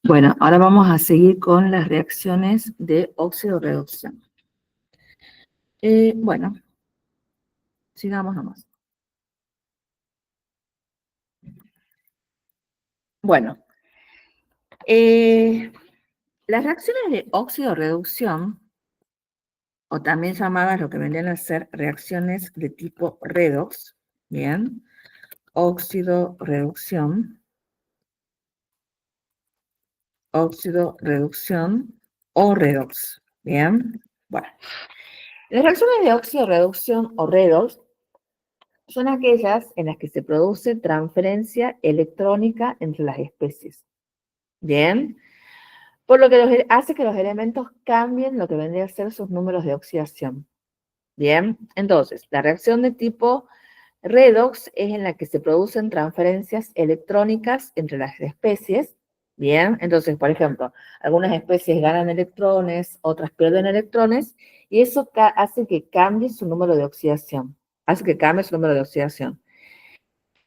Bueno, ahora vamos a seguir con las reacciones de óxido-reducción. Bueno, sigamos nomás. Bueno, las reacciones de óxido-reducción, o también llamadas lo que vendrían a ser reacciones de tipo redox, ¿bien? Óxido-reducción o redox, ¿bien? Bueno, las reacciones de óxido-reducción o redox son aquellas en las que se produce transferencia electrónica entre las especies. Bien, por lo que hace que los elementos cambien lo que vendría a ser sus números de oxidación. Bien, entonces, la reacción de tipo redox es en la que se producen transferencias electrónicas entre las especies. Bien, entonces, por ejemplo, algunas especies ganan electrones, otras pierden electrones, y eso hace que cambie su número de oxidación. Hace que cambie su número de oxidación.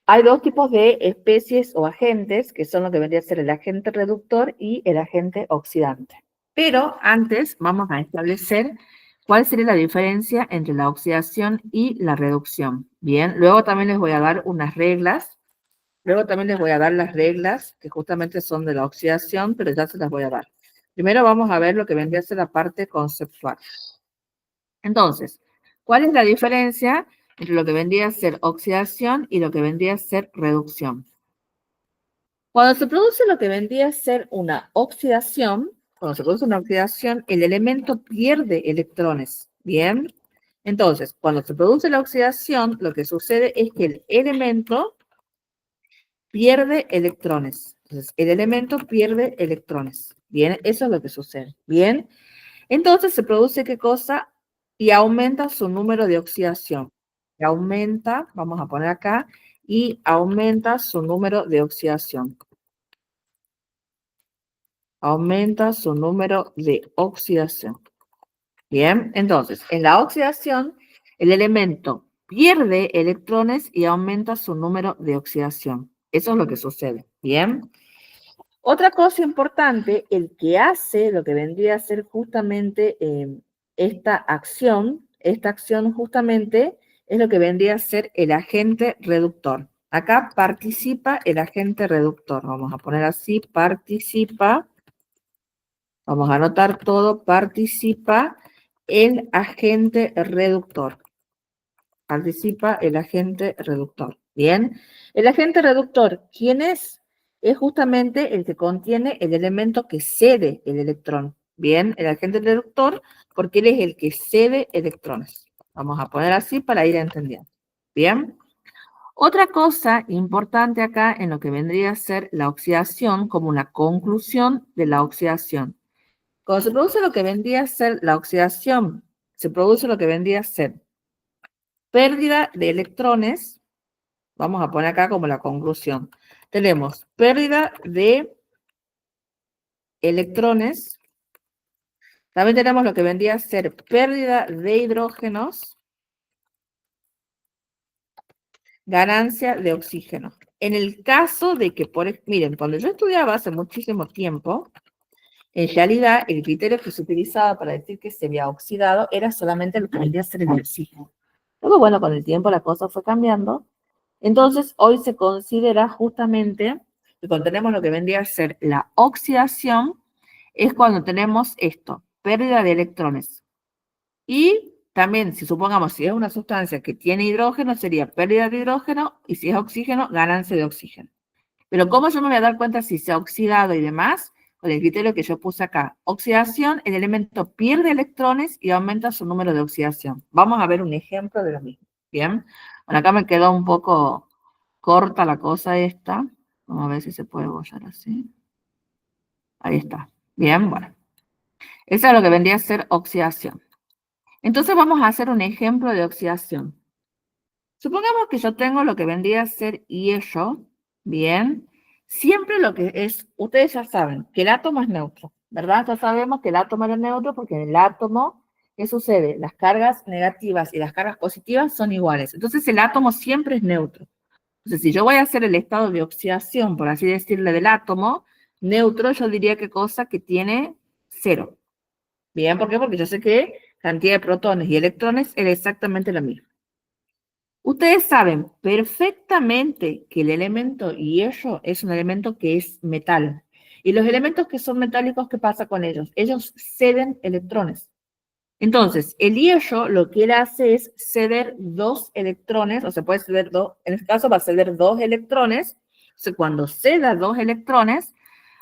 Hay dos tipos de especies o agentes, que son lo que vendría a ser el agente reductor y el agente oxidante. Pero antes vamos a establecer cuál sería la diferencia entre la oxidación y la reducción. Bien, luego también les voy a dar unas reglas. Luego también les voy a dar las reglas que justamente son de la oxidación, pero ya se las voy a dar. Primero vamos a ver lo que vendría a ser la parte conceptual. Entonces, ¿cuál es la diferencia entre lo que vendría a ser oxidación y lo que vendría a ser reducción? Cuando se produce lo que vendría a ser una oxidación, el elemento pierde electrones, ¿bien? Entonces, cuando se produce la oxidación, lo que sucede es que el elemento pierde electrones. Entonces, el elemento pierde electrones, ¿bien? Eso es lo que sucede, ¿bien? Entonces, se produce ¿qué cosa? Y aumenta su número de oxidación. Y aumenta, vamos a poner acá, y aumenta su número de oxidación. Aumenta su número de oxidación. Bien, entonces, en la oxidación, el elemento pierde electrones y aumenta su número de oxidación. Eso es lo que sucede. Bien. Otra cosa importante, el que hace lo que vendría a ser justamente esta acción justamente es lo que vendría a ser el agente reductor. Acá participa el agente reductor. Vamos a poner así, participa. Vamos a anotar todo, participa el agente reductor. Participa el agente reductor. Bien. El agente reductor, ¿quién es? Es justamente el que contiene el elemento que cede el electrón. Bien, el agente reductor, porque él es el que cede electrones. Vamos a poner así para ir entendiendo. Bien. Otra cosa importante acá en lo que vendría a ser la oxidación, como una conclusión de la oxidación. Cuando se produce lo que vendría a ser la oxidación, se produce lo que vendría a ser pérdida de electrones. Vamos a poner acá como la conclusión. Tenemos pérdida de electrones. También tenemos lo que vendría a ser pérdida de hidrógenos, ganancia de oxígeno. En el caso de que, miren, cuando yo estudiaba hace muchísimo tiempo, en realidad el criterio que se utilizaba para decir que se había oxidado era solamente lo que vendría a ser el oxígeno. Luego, bueno, con el tiempo la cosa fue cambiando. Entonces, hoy se considera justamente que cuando tenemos lo que vendría a ser la oxidación, es cuando tenemos esto, pérdida de electrones. Y también, si supongamos, si es una sustancia que tiene hidrógeno, sería pérdida de hidrógeno, y si es oxígeno, ganancia de oxígeno. Pero ¿cómo yo me voy a dar cuenta si se ha oxidado y demás? Con el criterio que yo puse acá. Oxidación, el elemento pierde electrones y aumenta su número de oxidación. Vamos a ver un ejemplo de lo mismo. Bien. Bueno, acá me quedó un poco corta la cosa esta. Vamos a ver si se puede bollar así. Ahí está. Bien, bueno. Eso es lo que vendría a ser oxidación. Entonces vamos a hacer un ejemplo de oxidación. Supongamos que yo tengo lo que vendría a ser hierro, bien. Siempre lo que es, ustedes ya saben que el átomo es neutro, ¿verdad? Ya sabemos que el átomo es neutro porque en el átomo, ¿qué sucede? Las cargas negativas y las cargas positivas son iguales. Entonces el átomo siempre es neutro. Entonces si yo voy a hacer el estado de oxidación, por así decirle, del átomo, Neutro yo diría qué cosa que tiene cero. Bien, ¿por qué? Porque yo sé que cantidad de protones y electrones es exactamente la misma. Ustedes saben perfectamente que el elemento hierro es un elemento que es metal. Y los elementos que son metálicos, ¿qué pasa con ellos? Ellos ceden electrones. Entonces, el hierro lo que él hace es ceder dos electrones, o se puede ceder dos, en este caso va a ceder dos electrones. Entonces, cuando ceda dos electrones,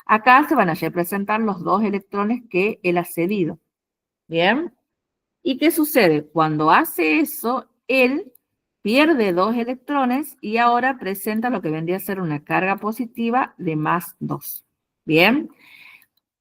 acá se van a representar los dos electrones que él ha cedido. ¿Bien? ¿Y qué sucede? Cuando hace eso, él pierde dos electrones y ahora presenta lo que vendría a ser una carga positiva de más 2. ¿Bien?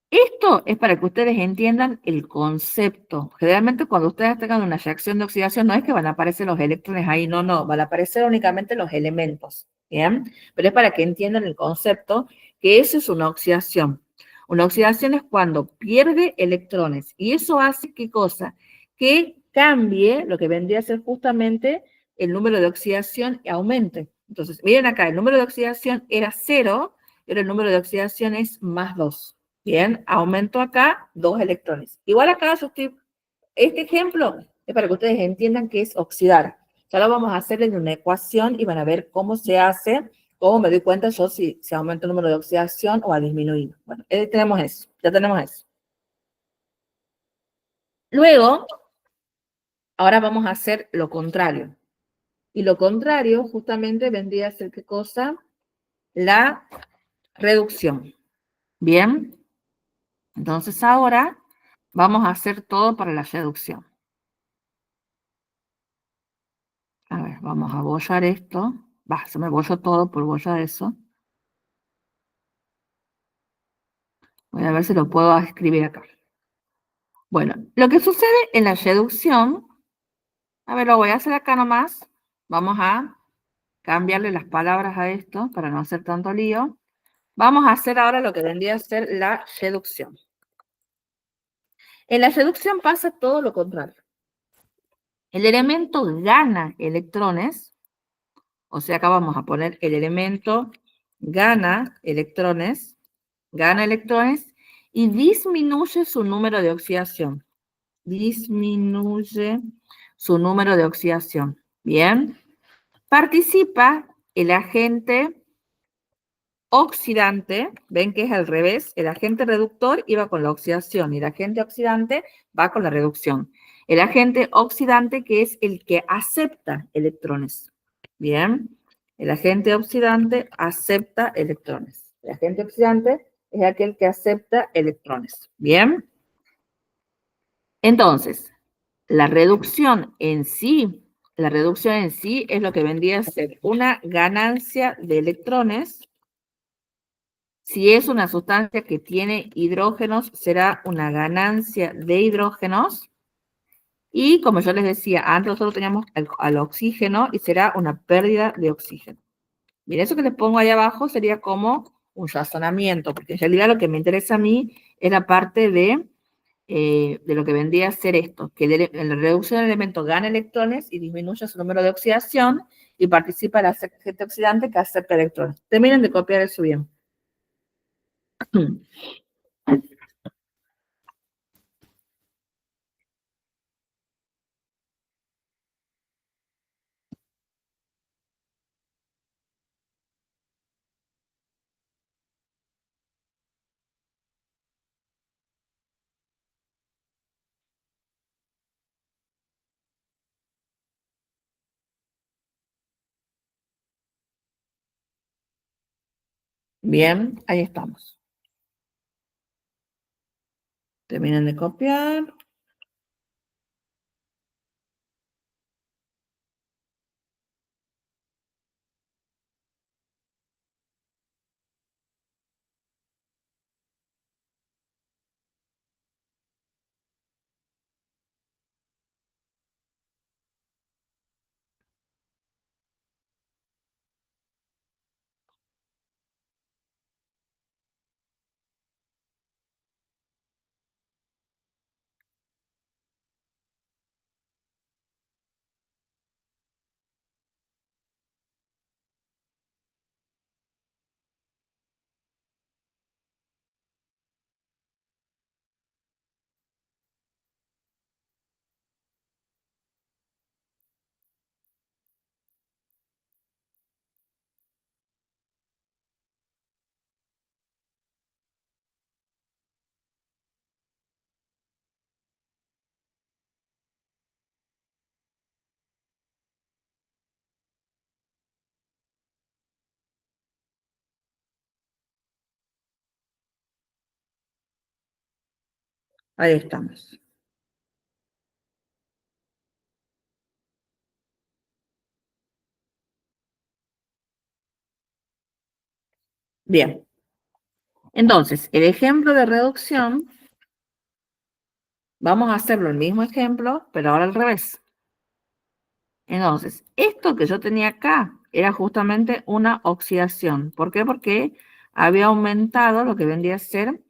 Esto es para que ustedes entiendan el concepto. Generalmente cuando ustedes tengan una reacción de oxidación, no es que van a aparecer los electrones ahí, no, no, van a aparecer únicamente los elementos, ¿bien? Pero es para que entiendan el concepto, que eso es una oxidación. Una oxidación es cuando pierde electrones, y eso hace, ¿qué cosa? Que cambie lo que vendría a ser justamente el número de oxidación y aumente. Entonces, miren acá, el número de oxidación era 0, pero el número de oxidación es más 2. Bien, aumento acá dos electrones. Igual acá yo estoy, este ejemplo es para que ustedes entiendan qué es oxidar. Ya lo vamos a hacer en una ecuación y van a ver cómo se hace, cómo me doy cuenta yo si aumenta el número de oxidación o ha disminuido. Bueno, tenemos eso, ya tenemos eso. Luego, ahora vamos a hacer lo contrario. Y lo contrario justamente vendría a ser ¿qué cosa? La reducción. Bien, entonces ahora vamos a hacer todo para la reducción. A ver, vamos a bollar esto. Va, se me bolló todo por bollar eso. Voy a ver si lo puedo escribir acá. Bueno, lo que sucede en la reducción, a ver, lo voy a hacer acá nomás. Vamos a cambiarle las palabras a esto para no hacer tanto lío. Vamos a hacer ahora lo que vendría a ser la reducción. En la reducción pasa todo lo contrario. El elemento gana electrones, o sea, acá vamos a poner el elemento gana electrones y disminuye su número de oxidación. Disminuye su número de oxidación. Bien. Participa el agente oxidante, ven que es al revés, el agente reductor iba con la oxidación y el agente oxidante va con la reducción. El agente oxidante que es el que acepta electrones. Bien, el agente oxidante acepta electrones. El agente oxidante es aquel que acepta electrones. Bien, entonces, la reducción en sí es lo que vendría a ser una ganancia de electrones. Si es una sustancia que tiene hidrógenos, será una ganancia de hidrógenos. Y como yo les decía, antes nosotros teníamos al oxígeno y será una pérdida de oxígeno. Bien, eso que les pongo ahí abajo sería como un razonamiento, porque en realidad lo que me interesa a mí es la parte de lo que vendría a ser esto, que en la reducción del elemento gana electrones y disminuye su número de oxidación y participa el agente oxidante que acepta electrones. Terminen de copiar eso bien. Bien, ahí estamos. Terminen de copiar. Ahí estamos. Bien. Entonces, el ejemplo de reducción, vamos a hacerlo el mismo ejemplo, pero ahora al revés. Entonces, esto que yo tenía acá era justamente una oxidación. ¿Por qué? Porque había aumentado lo que vendría a ser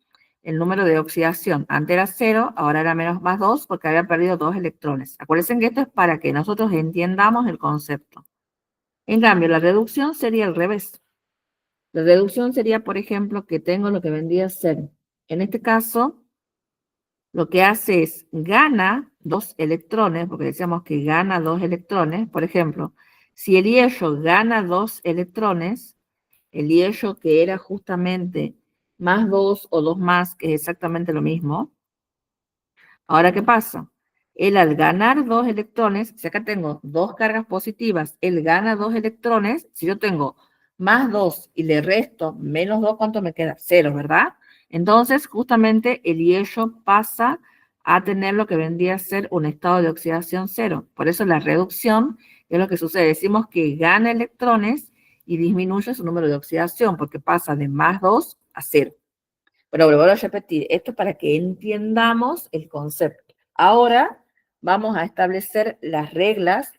el número de oxidación. Antes era 0, ahora era menos más 2 porque había perdido 2 electrones. Acuérdense que esto es para que nosotros entendamos el concepto. En cambio, la reducción sería al revés. La reducción sería, por ejemplo, que tengo lo que vendría a ser, en este caso, lo que hace es gana 2 electrones, porque decíamos que gana 2 electrones. Por ejemplo, si el hierro gana 2 electrones, el hierro que era justamente más 2 o 2 más, que es exactamente lo mismo. Ahora, ¿qué pasa? Él al ganar 2 electrones, si acá tengo 2 cargas positivas, él gana 2 electrones. Si yo tengo más 2 y le resto menos 2, ¿cuánto me queda? 0, ¿verdad? Entonces, justamente el hierro pasa a tener lo que vendría a ser un estado de oxidación 0. Por eso la reducción es lo que sucede. Decimos que gana electrones y disminuye su número de oxidación, porque pasa de más 2 a 0. Pero vuelvo a repetir, esto es para que entendamos el concepto. Ahora vamos a establecer las reglas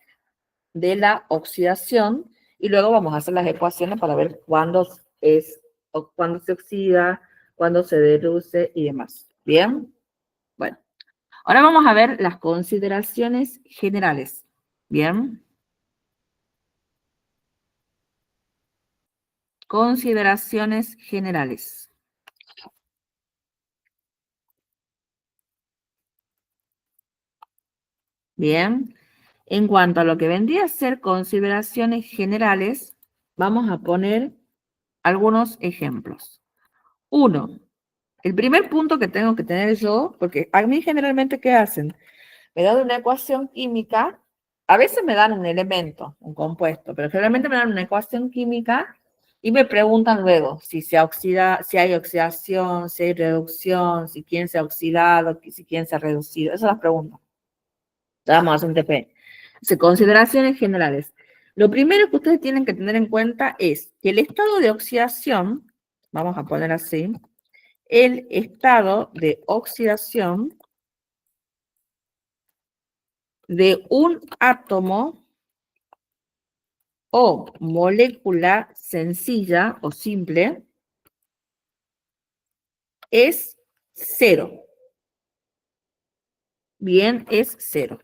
de la oxidación y luego vamos a hacer las ecuaciones para ver cuándo es, o cuándo se oxida, cuándo se reduce y demás. ¿Bien? Bueno, ahora vamos a ver las consideraciones generales. ¿Bien? Consideraciones generales. Bien. En cuanto a lo que vendría a ser consideraciones generales, vamos a poner algunos ejemplos. Uno, el primer punto que tengo que tener yo, porque a mí generalmente, ¿qué hacen? Me dan una ecuación química, a veces me dan un elemento, un compuesto, pero generalmente me dan una ecuación química y me preguntan luego si se oxida, si hay oxidación, si hay reducción, si quién se ha oxidado, si quién se ha reducido. Esas son las preguntas. Vamos a hacer un TP. Consideraciones generales. Lo primero que ustedes tienen que tener en cuenta es que el estado de oxidación, vamos a poner así, el estado de oxidación de un átomo o molécula sencilla o simple es cero. Bien, es cero.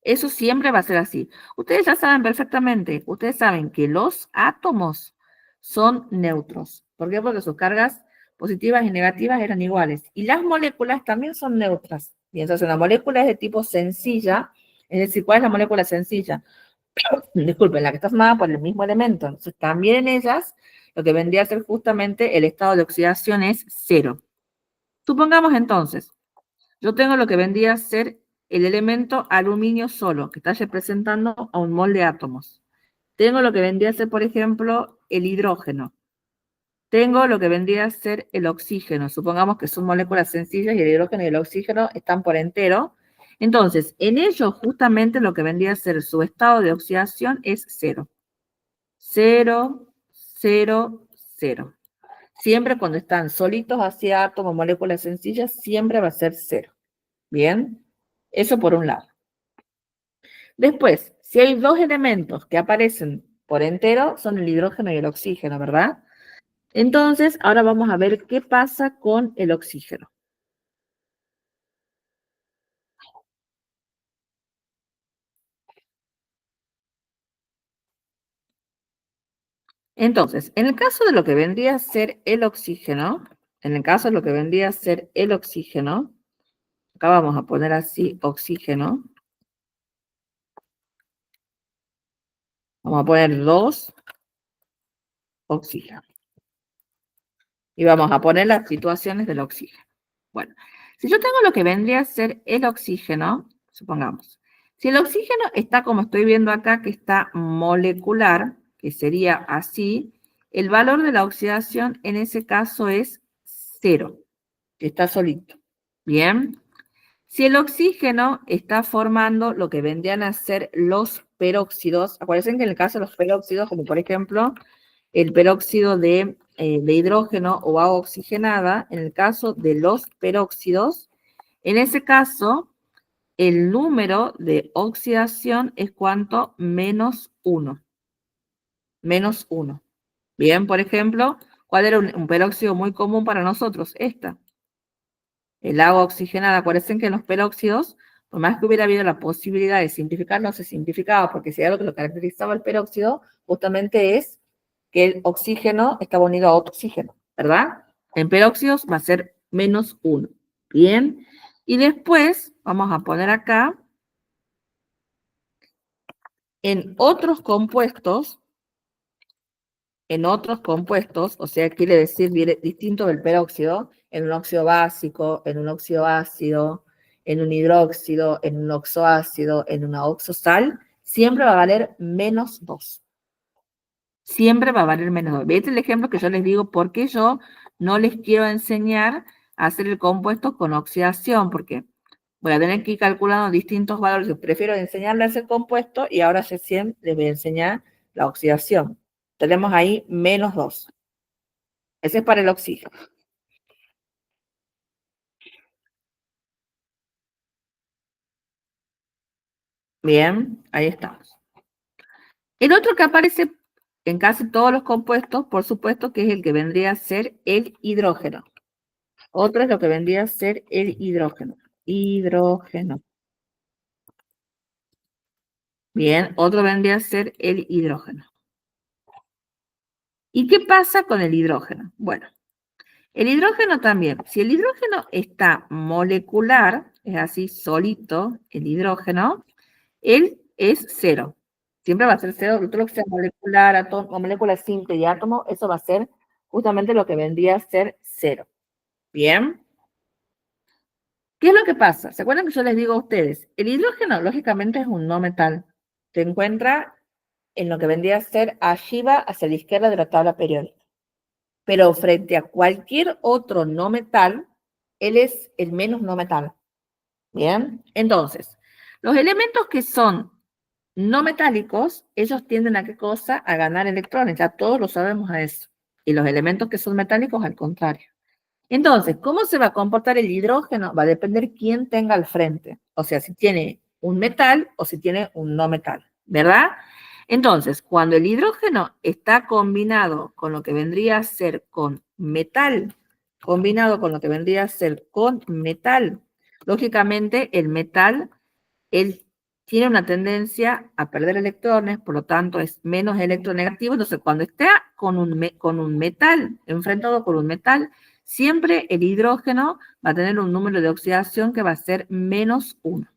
Eso siempre va a ser así. Ustedes ya saben perfectamente, ustedes saben que los átomos son neutros. ¿Por qué? Porque sus cargas positivas y negativas eran iguales. Y las moléculas también son neutras. Bien, entonces una molécula es de tipo sencilla, es decir, ¿cuál es la molécula sencilla? Disculpen, la que está formada por el mismo elemento. Entonces también en ellas lo que vendría a ser justamente el estado de oxidación es cero. Supongamos entonces, yo tengo lo que vendría a ser el elemento aluminio solo, que está representando a un mol de átomos. Tengo lo que vendría a ser, por ejemplo, el hidrógeno. Tengo lo que vendría a ser el oxígeno. Supongamos que son moléculas sencillas y el hidrógeno y el oxígeno están por entero. Entonces, en ellos justamente lo que vendría a ser su estado de oxidación es cero. Cero, cero, cero. Siempre cuando están solitos hacia átomos, moléculas sencillas, siempre va a ser cero. Bien, eso por un lado. Después, si hay dos elementos que aparecen por entero, son el hidrógeno y el oxígeno, ¿verdad? Entonces, ahora vamos a ver qué pasa con el oxígeno. Entonces, en el caso de lo que vendría a ser el oxígeno, en el caso de lo que vendría a ser el oxígeno, acá vamos a poner así oxígeno, vamos a poner 2 oxígeno. Y vamos a poner las situaciones del oxígeno. Bueno, si yo tengo lo que vendría a ser el oxígeno, supongamos, si el oxígeno está como estoy viendo acá, que está molecular, que sería así, el valor de la oxidación en ese caso es 0, que está solito. Bien. Si el oxígeno está formando lo que vendrían a ser los peróxidos, acuérdense que en el caso de los peróxidos, como por ejemplo el peróxido de hidrógeno o agua oxigenada, en el caso de los peróxidos, en ese caso, el número de oxidación es ¿cuánto? -1. -1. Bien, por ejemplo, ¿cuál era un peróxido muy común para nosotros? Esta. El agua oxigenada. Acuérdense que en los peróxidos, por más que hubiera habido la posibilidad de simplificar, no se simplificaba, porque si algo que lo caracterizaba el peróxido, justamente es que el oxígeno estaba unido a otro oxígeno, ¿verdad? En peróxidos va a ser -1. Bien. Y después, vamos a poner acá, en otros compuestos, o sea, quiere decir distinto del peróxido, en un óxido básico, en un óxido ácido, en un hidróxido, en un oxoácido, en una oxosal, siempre va a valer -2. Siempre va a valer -2. Este es el ejemplo que yo les digo porque yo no les quiero enseñar a hacer el compuesto con oxidación, porque voy a tener que ir calculando distintos valores. Yo prefiero enseñarles el compuesto y ahora recién les voy a enseñar la oxidación. Tenemos ahí -2. Ese es para el oxígeno. Bien, ahí estamos. El otro que aparece en casi todos los compuestos, por supuesto, que es el que vendría a ser el hidrógeno. Otro es lo que vendría a ser el hidrógeno. Hidrógeno. Bien, otro vendría a ser el hidrógeno. ¿Y qué pasa con el hidrógeno? Bueno, el hidrógeno también. Si el hidrógeno está molecular, es así, solito, el hidrógeno, él es 0. Siempre va a ser 0. Todo lo que sea molecular, átomo, molécula simple y átomo, eso va a ser justamente lo que vendría a ser 0. Bien. ¿Qué es lo que pasa? ¿Se acuerdan que yo les digo a ustedes? El hidrógeno, lógicamente, es un no metal. Se encuentra en lo que vendría a ser arriba, hacia la izquierda de la tabla periódica. Pero frente a cualquier otro no metal, él es el menos no metal. Bien, entonces, los elementos que son no metálicos, ellos tienden a qué cosa? A ganar electrones, ya todos lo sabemos a eso. Y los elementos que son metálicos, al contrario. Entonces, ¿cómo se va a comportar el hidrógeno? Va a depender quién tenga al frente. O sea, si tiene un metal o si tiene un no metal, ¿verdad? Entonces, cuando el hidrógeno está combinado con lo que vendría a ser con metal, lógicamente el metal, él tiene una tendencia a perder electrones, por lo tanto es menos electronegativo. Entonces, cuando está con un metal, enfrentado con un metal, siempre el hidrógeno va a tener un número de oxidación que va a ser -1.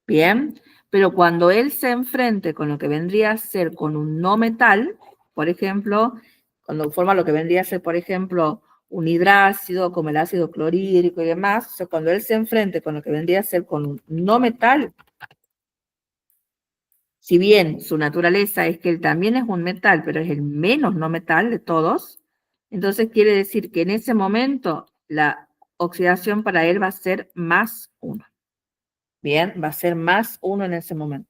Bien, pero cuando él se enfrente con lo que vendría a ser con un no metal, por ejemplo, cuando forma lo que vendría a ser, por ejemplo, un hidrácido como el ácido clorhídrico y demás, o sea, cuando él se enfrente con lo que vendría a ser con un no metal, si bien su naturaleza es que él también es un metal, pero es el menos no metal de todos, entonces quiere decir que en ese momento la oxidación para él va a ser +1. Bien, va a ser +1 en ese momento.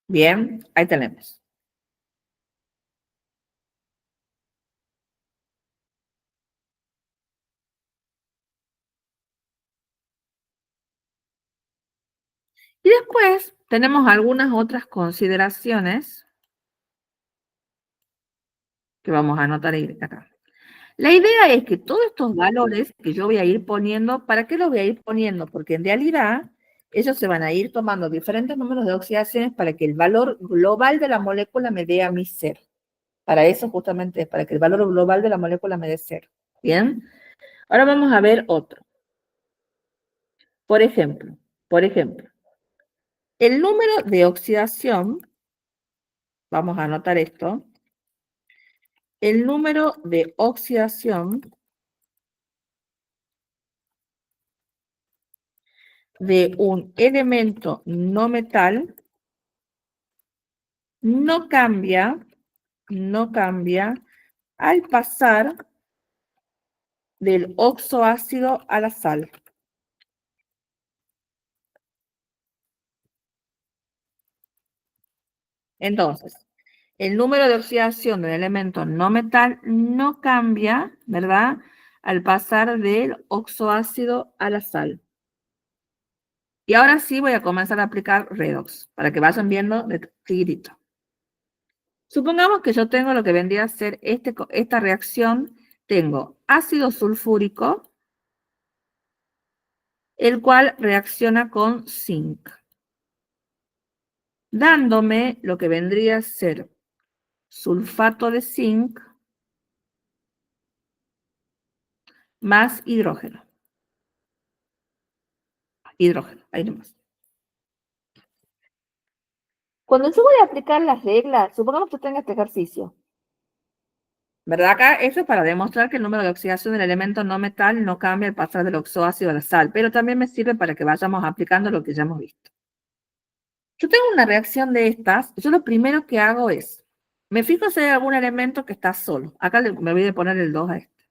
Bien, ahí tenemos. Y después tenemos algunas otras consideraciones que vamos a anotar ahí acá. La idea es que todos estos valores que yo voy a ir poniendo, ¿para qué los voy a ir poniendo? Porque en realidad ellos se van a ir tomando diferentes números de oxidaciones para que el valor global de la molécula me dé a mí 0. Para eso justamente es, para que el valor global de la molécula me dé 0. ¿Bien? Ahora vamos a ver otro. Por ejemplo, el número de oxidación, vamos a anotar esto, el número de oxidación de un elemento no metal no cambia al pasar del oxoácido a la sal. Entonces, el número de oxidación de un elemento no metal no cambia, ¿verdad? Al pasar del oxoácido a la sal. Y ahora sí voy a comenzar a aplicar redox, para que vayan viendo de chiquitito. Supongamos que yo tengo lo que vendría a ser esta reacción. Tengo ácido sulfúrico, el cual reacciona con zinc, dándome lo que vendría a ser sulfato de zinc más hidrógeno. Hidrógeno, ahí nomás. Cuando yo voy a aplicar las reglas, supongamos que tenga este ejercicio. ¿Verdad? Acá eso es para demostrar que el número de oxidación del elemento no metal no cambia al pasar del oxoácido a la sal, pero también me sirve para que vayamos aplicando lo que ya hemos visto. Yo tengo una reacción de estas, yo lo primero que hago es, me fijo si hay algún elemento que está solo. Acá me voy a poner el 2 a este.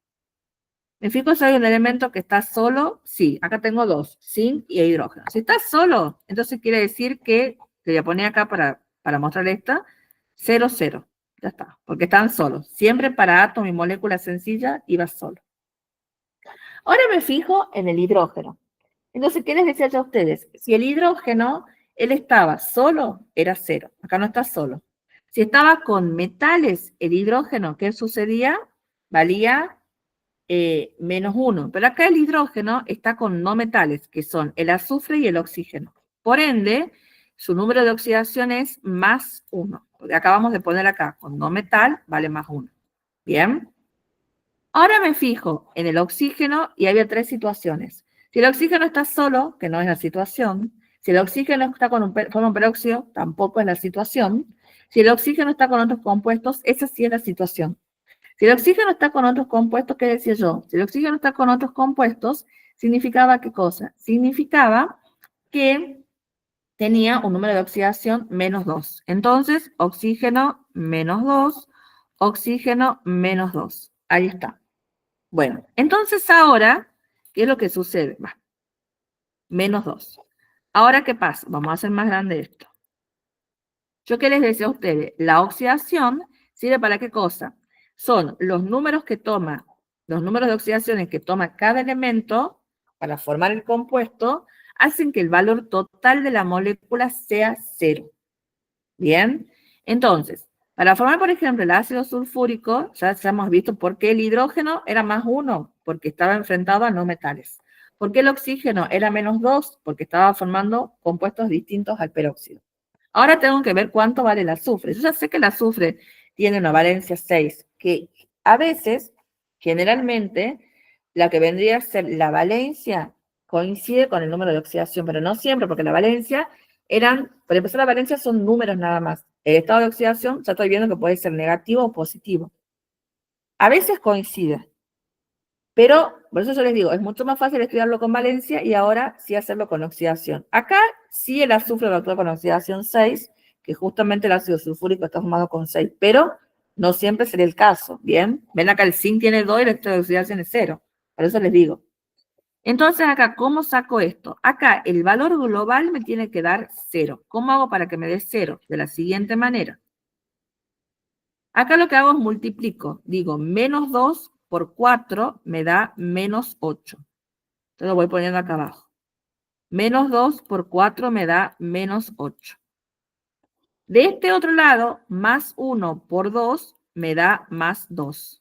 Me fijo si hay un elemento que está solo, sí, acá tengo dos, zinc y hidrógeno. Si está solo, entonces quiere decir que, le voy a poner acá para mostrar esta, 0, 0. Ya está, porque están solos. Siempre para átomo y molécula sencilla iba solo. Ahora me fijo en el hidrógeno. Entonces, ¿qué les decía yo a ustedes? Si el hidrógeno, él estaba solo, era 0. Acá no está solo. Si estaba con metales, el hidrógeno, ¿qué sucedía? Valía -1. Pero acá el hidrógeno está con no metales, que son el azufre y el oxígeno. Por ende, su número de oxidación es +1. Porque acabamos de poner acá, con no metal, vale +1. Bien. Ahora me fijo en el oxígeno y había tres situaciones. Si el oxígeno está solo, que no es la situación. Si el oxígeno está con forma un peróxido, tampoco es la situación. Si el oxígeno está con otros compuestos, esa sí es la situación. Si el oxígeno está con otros compuestos, ¿qué decía yo? Si el oxígeno está con otros compuestos, ¿significaba qué cosa? Significaba que tenía un número de oxidación -2. Entonces, oxígeno -2, oxígeno -2. Ahí está. Bueno, entonces ahora, ¿qué es lo que sucede? Va, -2. Ahora, ¿qué pasa? Vamos a hacer más grande esto. ¿Yo qué les decía a ustedes? La oxidación sirve para qué cosa? Son los números que toma, los números de oxidaciones que toma cada elemento para formar el compuesto, hacen que el valor total de la molécula sea 0. ¿Bien? Entonces, para formar, por ejemplo, el ácido sulfúrico, ya hemos visto por qué el hidrógeno era +1, porque estaba enfrentado a no metales. ¿Por qué el oxígeno era -2? Porque estaba formando compuestos distintos al peróxido. Ahora tengo que ver cuánto vale el azufre. Yo ya sé que el azufre tiene una valencia 6, que a veces, generalmente, la que vendría a ser la valencia coincide con el número de oxidación, pero no siempre, porque la valencia por empezar, la valencia son números nada más. El estado de oxidación ya estoy viendo que puede ser negativo o positivo. A veces coincide, pero por eso yo les digo, es mucho más fácil estudiarlo con valencia y ahora sí hacerlo con oxidación. Acá sí el azufre va a actuar con oxidación 6, que justamente el ácido sulfúrico está formado con 6, pero no siempre sería el caso, ¿bien? Ven acá, el zinc tiene 2 y el estado de oxidación es 0. Por eso les digo. Entonces acá, ¿cómo saco esto? Acá el valor global me tiene que dar 0. ¿Cómo hago para que me dé 0? De la siguiente manera. Acá lo que hago es multiplico. Digo, -2 por 4 me da -8. Entonces lo voy poniendo acá abajo. -2 por 4 me da -8. De este otro lado, +1 por 2 me da +2.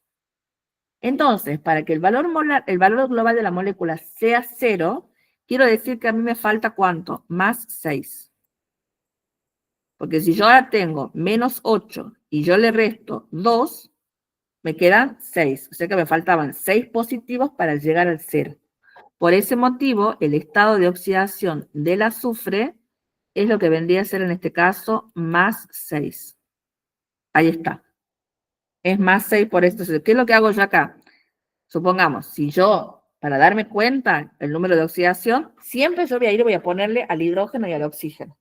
Entonces, para que el valor global de la molécula sea 0, quiero decir que a mí me falta ¿cuánto? +6. Porque si yo ahora tengo -8 y yo le resto 2, me quedan 6. O sea que me faltaban 6 positivos para llegar al 0. Por ese motivo, el estado de oxidación del azufre es lo que vendría a ser en este caso +6. Ahí está. Es +6 por esto. ¿Qué es lo que hago yo acá? Supongamos, si yo, para darme cuenta el número de oxidación, siempre yo voy a ponerle al hidrógeno y al oxígeno.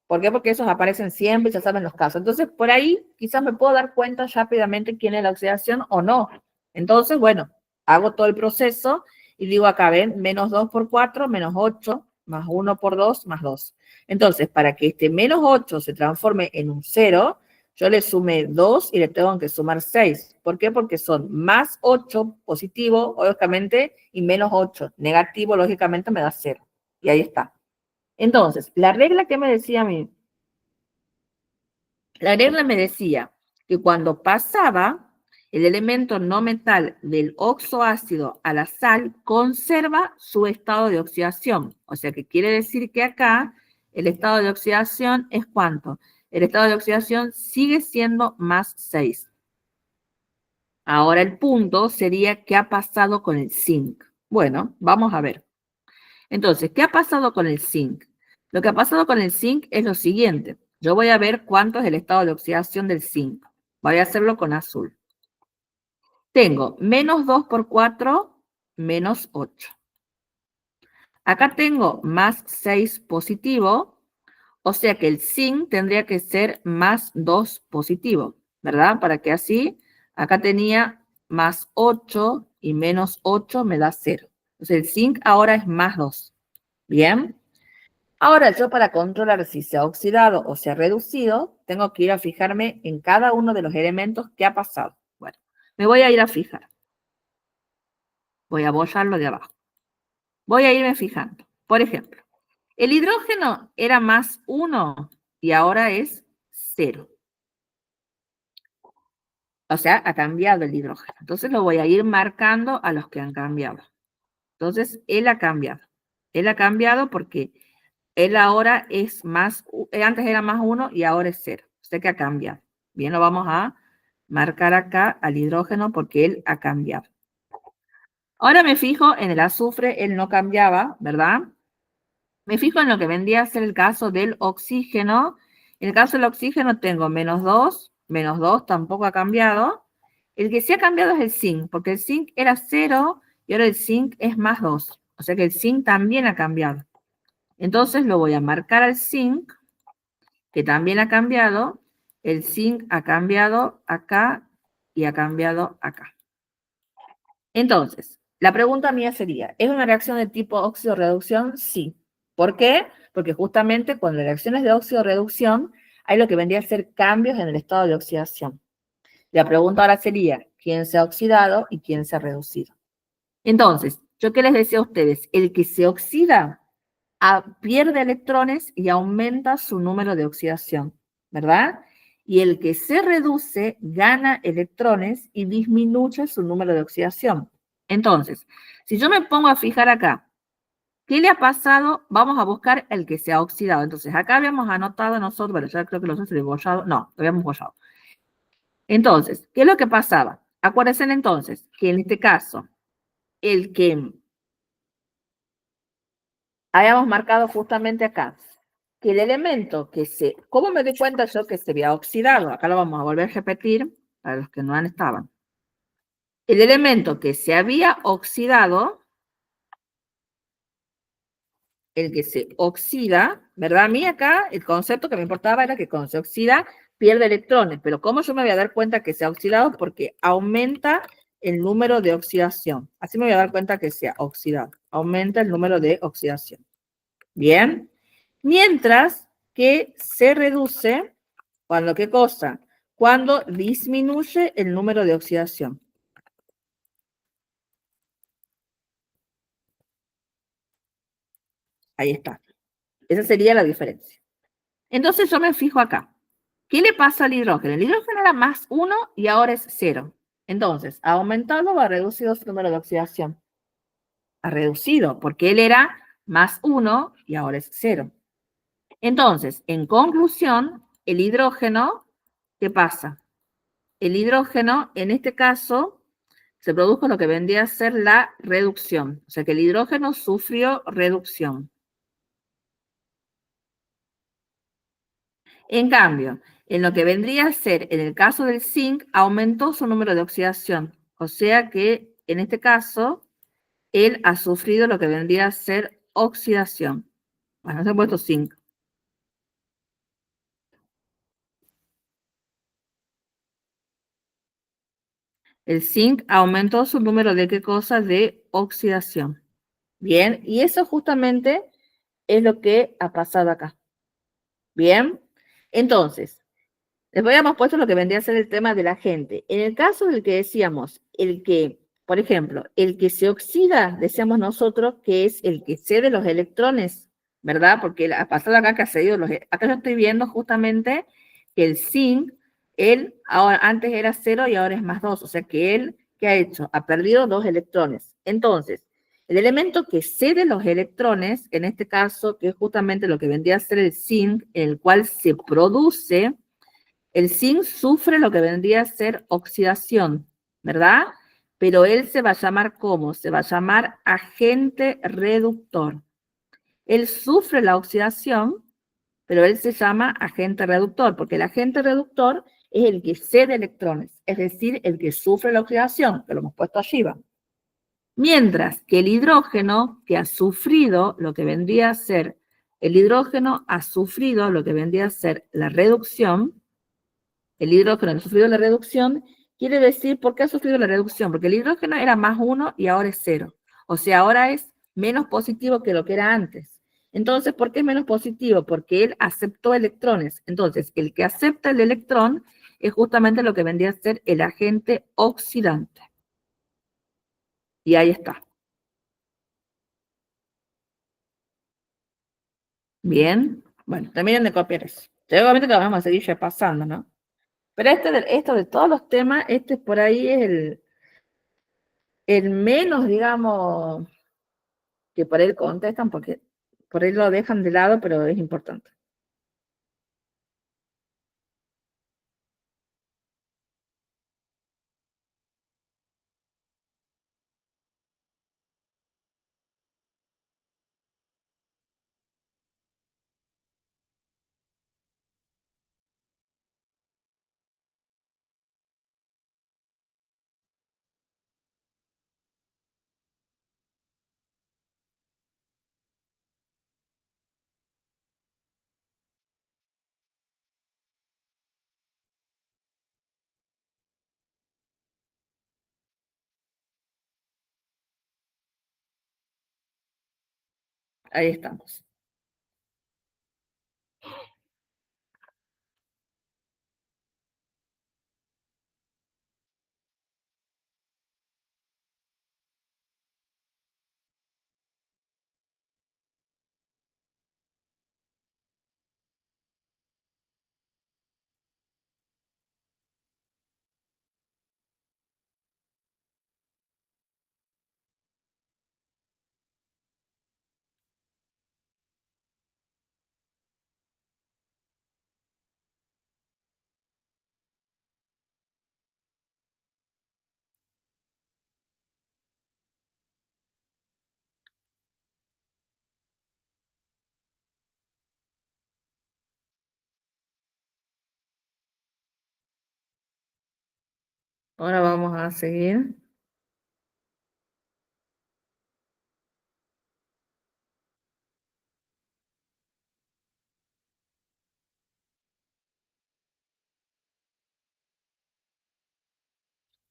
¿Por qué? Porque esos aparecen siempre, ya saben los casos. Entonces, por ahí quizás me puedo dar cuenta rápidamente quién es la oxidación o no. Entonces, bueno, hago todo el proceso y digo acá, ven, menos 2 por 4, menos 8, más 1 por 2, más 2. Entonces, para que este menos 8 se transforme en un 0, yo le sumé 2 y le tengo que sumar 6. ¿Por qué? Porque son más 8 positivo, lógicamente, y menos 8 negativo, lógicamente me da 0. Y ahí está. Entonces, la regla que me decía a mí, la regla me decía que cuando pasaba el elemento no metal del oxoácido a la sal, conserva su estado de oxidación. O sea que quiere decir que acá el estado de oxidación es ¿cuánto? El estado de oxidación sigue siendo más 6. Ahora el punto sería ¿qué ha pasado con el zinc? Bueno, vamos a ver. Entonces, ¿qué ha pasado con el zinc? Lo que ha pasado con el zinc es lo siguiente. Yo voy a ver cuánto es el estado de oxidación del zinc. Voy a hacerlo con azul. Tengo menos 2 por 4, menos 8. Acá tengo más 6 positivo, o sea que el zinc tendría que ser más 2 positivo, ¿verdad? Para que así, acá tenía más 8 y menos 8 me da 0. Entonces el zinc ahora es más 2. ¿Bien? Ahora yo para controlar si se ha oxidado o se ha reducido, tengo que ir a fijarme en cada uno de los elementos que ha pasado. Bueno, me voy a ir a fijar. Voy a borrarlo de abajo. Voy a irme fijando. Por ejemplo, el hidrógeno era más 1 y ahora es 0. O sea, ha cambiado el hidrógeno. Entonces lo voy a ir marcando a los que han cambiado. Entonces, él ha cambiado. Él ha cambiado porque él ahora es más, antes era más 1 y ahora es 0. O sea que ha cambiado. Bien, lo vamos a marcar acá al hidrógeno porque él ha cambiado. Ahora me fijo en el azufre, él no cambiaba, ¿verdad? Me fijo en lo que vendría a ser el caso del oxígeno. En el caso del oxígeno tengo menos 2 tampoco ha cambiado. El que sí ha cambiado es el zinc, porque el zinc era 0 y ahora el zinc es más 2. O sea que el zinc también ha cambiado. Entonces lo voy a marcar al zinc, que también ha cambiado. El zinc ha cambiado acá y ha cambiado acá. Entonces, la pregunta mía sería, ¿es una reacción de tipo óxido-reducción? Sí. ¿Por qué? Porque justamente cuando las reacciones de óxido-reducción hay lo que vendría a ser cambios en el estado de oxidación. La pregunta ahora sería, ¿quién se ha oxidado y quién se ha reducido? Entonces, ¿yo qué les decía a ustedes? El que se oxida pierde electrones y aumenta su número de oxidación, ¿verdad? Y el que se reduce gana electrones y disminuye su número de oxidación. Entonces, si yo me pongo a fijar acá, ¿qué le ha pasado? Vamos a buscar el que se ha oxidado. Entonces, acá habíamos anotado nosotros, bueno, ya creo que los otros borrado, no, lo habíamos borrado. Entonces, ¿qué es lo que pasaba? Acuérdense entonces que en este caso, el que habíamos marcado justamente acá, que el elemento que se, ¿cómo me di cuenta yo que se había oxidado? Acá lo vamos a volver a repetir para los que no han estado. El elemento que se había oxidado, el que se oxida, ¿verdad? A mí acá el concepto que me importaba era que cuando se oxida pierde electrones, pero ¿cómo yo me voy a dar cuenta que se ha oxidado? Porque aumenta el número de oxidación. Así me voy a dar cuenta que se ha oxidado. Aumenta el número de oxidación. Bien. Mientras que se reduce, ¿cuando qué cosa? Cuando disminuye el número de oxidación. Ahí está. Esa sería la diferencia. Entonces yo me fijo acá. ¿Qué le pasa al hidrógeno? El hidrógeno era más 1 y ahora es 0. Entonces, ¿ha aumentado o ha reducido su número de oxidación? Ha reducido, porque él era más 1 y ahora es 0. Entonces, en conclusión, el hidrógeno, ¿qué pasa? El hidrógeno, en este caso, se produjo lo que vendría a ser la reducción. O sea que el hidrógeno sufrió reducción. En cambio, en lo que vendría a ser, en el caso del zinc, aumentó su número de oxidación. O sea que, en este caso, él ha sufrido lo que vendría a ser oxidación. Bueno, se ha puesto zinc. El zinc aumentó su número de ¿qué cosa? De oxidación. Bien, y eso justamente es lo que ha pasado acá. Bien, entonces, después habíamos puesto lo que vendría a ser el tema de la gente. En el caso del que decíamos, el que, por ejemplo, el que se oxida, decíamos nosotros, que es el que cede los electrones, ¿verdad? Porque ha pasado acá que ha cedido los. Acá yo estoy viendo justamente que el zinc, él ahora, antes era 0 y ahora es +2. O sea que él, ¿qué ha hecho? Ha perdido 2 electrones. Entonces, el elemento que cede los electrones, en este caso, que es justamente lo que vendría a ser el zinc, en el cual se produce el zinc sufre lo que vendría a ser oxidación, ¿verdad? Pero él se va a llamar ¿cómo? Se va a llamar agente reductor. Él sufre la oxidación, pero él se llama agente reductor, porque el agente reductor es el que cede electrones, es decir, el que sufre la oxidación, que lo hemos puesto arriba. Mientras que el hidrógeno, que ha sufrido lo que vendría a ser, el hidrógeno ha sufrido lo que vendría a ser la reducción. El hidrógeno ha sufrido la reducción, quiere decir, ¿por qué ha sufrido la reducción? Porque el hidrógeno era +1 y ahora es 0. O sea, ahora es menos positivo que lo que era antes. Entonces, ¿por qué es menos positivo? Porque él aceptó electrones. Entonces, el que acepta el electrón es justamente lo que vendría a ser el agente oxidante. Y ahí está. Bien. Bueno, terminen de copiar eso. Seguramente que lo vamos a seguir repasando, ¿no? Pero esto de todos los temas, este por ahí es el menos, digamos, que por él contestan porque por él lo dejan de lado, pero es importante. Ahí estamos. Ahora vamos a seguir.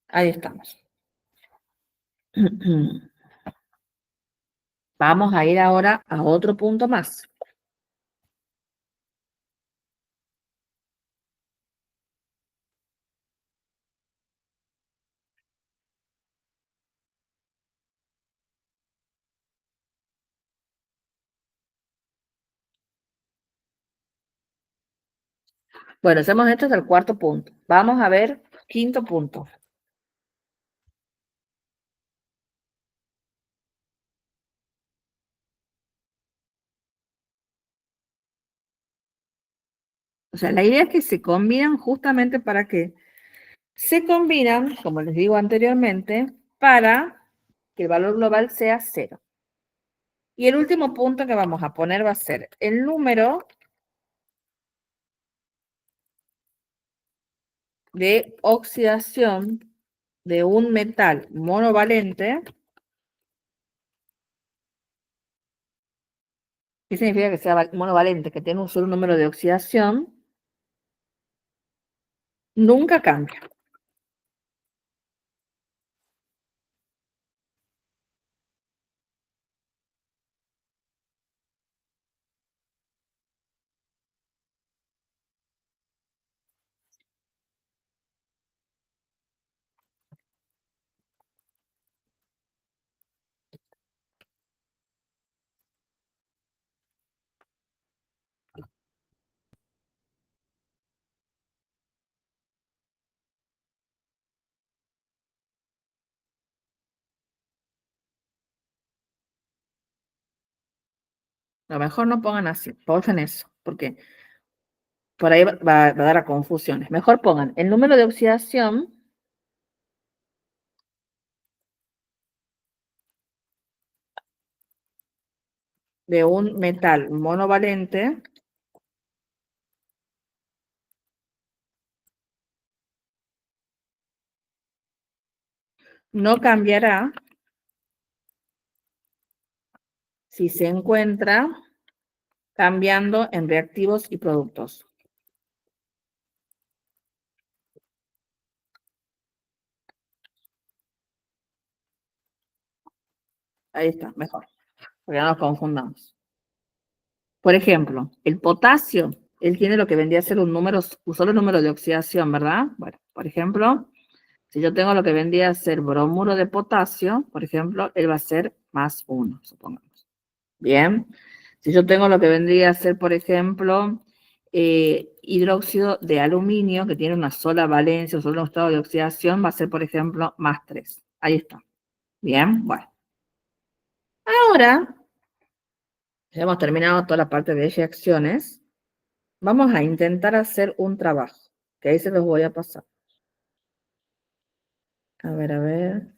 Ahí estamos. Vamos a ir ahora a otro punto más. Bueno, hacemos esto hasta el cuarto punto. Vamos a ver quinto punto. O sea, la idea es que se combinan justamente para que se combinan, como les digo anteriormente, para que el valor global sea 0. Y el último punto que vamos a poner va a ser el número de oxidación de un metal monovalente. ¿Qué significa que sea monovalente? Que tiene un solo número de oxidación, nunca cambia. A lo mejor no pongan así, pongan eso, porque por ahí va a dar a confusiones. Mejor pongan el número de oxidación de un metal monovalente no cambiará si se encuentra cambiando en reactivos y productos. Ahí está, mejor, porque no nos confundamos. Por ejemplo, el potasio, él tiene lo que vendría a ser un solo número de oxidación, ¿verdad? Bueno, por ejemplo, si yo tengo lo que vendría a ser bromuro de potasio, por ejemplo, él va a ser +1, supongamos. Bien. Si yo tengo lo que vendría a ser, por ejemplo, hidróxido de aluminio, que tiene una sola valencia, un solo estado de oxidación, va a ser, por ejemplo, +3. Ahí está. Bien, bueno. Ahora, ya hemos terminado toda la parte de reacciones. Vamos a intentar hacer un trabajo, que ahí se los voy a pasar. A ver, a ver.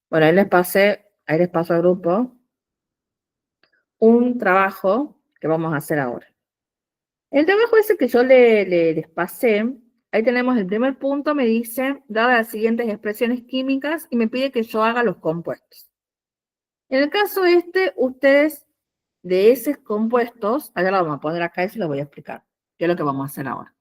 Bueno, ahí les paso al grupo un trabajo que vamos a hacer ahora. El trabajo ese que yo les pasé, ahí tenemos el primer punto, me dice, dadas las siguientes expresiones químicas, y me pide que yo haga los compuestos. En el caso este, ustedes de esos compuestos, allá lo vamos a poner acá y se lo voy a explicar, qué es lo que vamos a hacer ahora.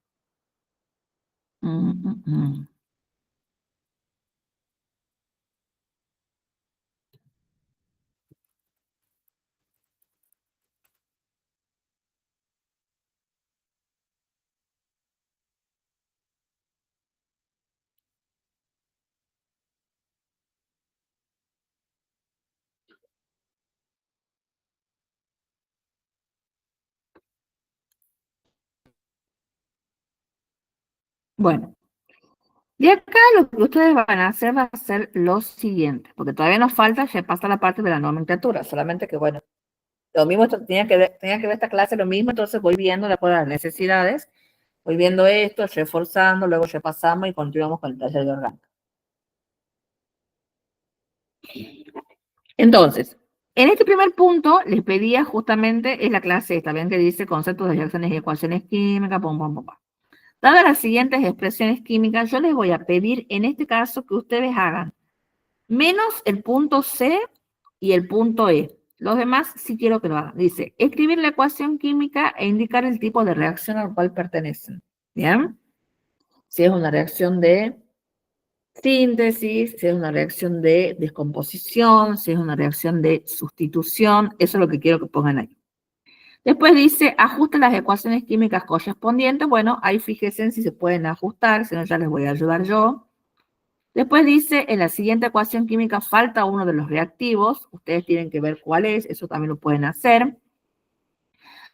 Bueno, y acá lo que ustedes van a hacer va a ser lo siguiente, porque todavía nos falta, ya pasa la parte de la nomenclatura, solamente que bueno, lo mismo, tenía que ver esta clase lo mismo, entonces voy viendo de acuerdo a las necesidades, voy viendo esto, reforzando, luego repasamos y continuamos con el taller de orgánica. Entonces, en este primer punto les pedía justamente, es la clase esta, ven que dice conceptos de reacciones y ecuaciones químicas, pum, pum, pum, pum. Dadas las siguientes expresiones químicas, yo les voy a pedir en este caso que ustedes hagan menos el punto C y el punto E. Los demás sí quiero que lo hagan. Dice, escribir la ecuación química e indicar el tipo de reacción al cual pertenecen. ¿Bien? Si es una reacción de síntesis, si es una reacción de descomposición, si es una reacción de sustitución, eso es lo que quiero que pongan ahí. Después dice, ajuste las ecuaciones químicas correspondientes. Bueno, ahí fíjense si se pueden ajustar, si no ya les voy a ayudar yo. Después dice, en la siguiente ecuación química falta uno de los reactivos. Ustedes tienen que ver cuál es, eso también lo pueden hacer.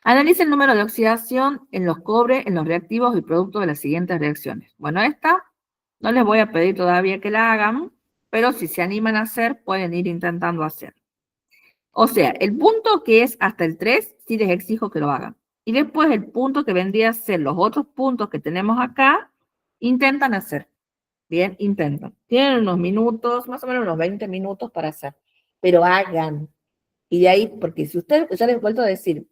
Analice el número de oxidación en los cobre, en los reactivos y productos de las siguientes reacciones. Bueno, esta no les voy a pedir todavía que la hagan, pero si se animan a hacer, pueden ir intentando hacer. O sea, el punto que es hasta el 3, sí les exijo que lo hagan. Y después el punto que vendría a ser los otros puntos que tenemos acá, intentan hacer. Bien, intentan. Tienen unos minutos, más o menos unos 20 minutos para hacer. Pero hagan. Y de ahí, porque si ustedes, ya les he vuelto a decir,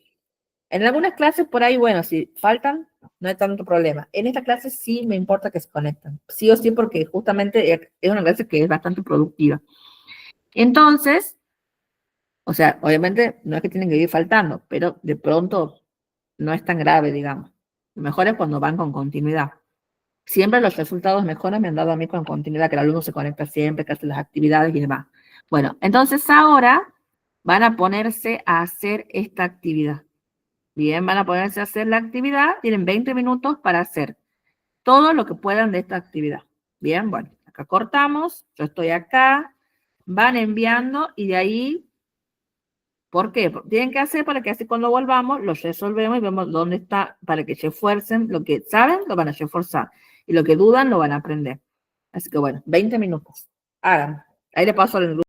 en algunas clases por ahí, bueno, si faltan, no hay tanto problema. En esta clase sí me importa que se conecten. Sí o sí, porque justamente es una clase que es bastante productiva. Entonces, o sea, obviamente no es que tienen que ir faltando, pero de pronto no es tan grave, digamos. Lo mejor es cuando van con continuidad. Siempre los resultados mejores me han dado a mí con continuidad, que el alumno se conecta siempre, que hace las actividades y demás. Bueno, entonces ahora van a ponerse a hacer esta actividad. Bien, van a ponerse a hacer la actividad, tienen 20 minutos para hacer todo lo que puedan de esta actividad. Bien, bueno, acá cortamos, yo estoy acá, van enviando y de ahí, ¿por qué? Tienen que hacer para que así cuando volvamos los resolvemos y vemos dónde está, para que se esfuercen, lo que saben lo van a esforzar y lo que dudan lo van a aprender. Así que bueno, 20 minutos. Hagan. Ahí le paso al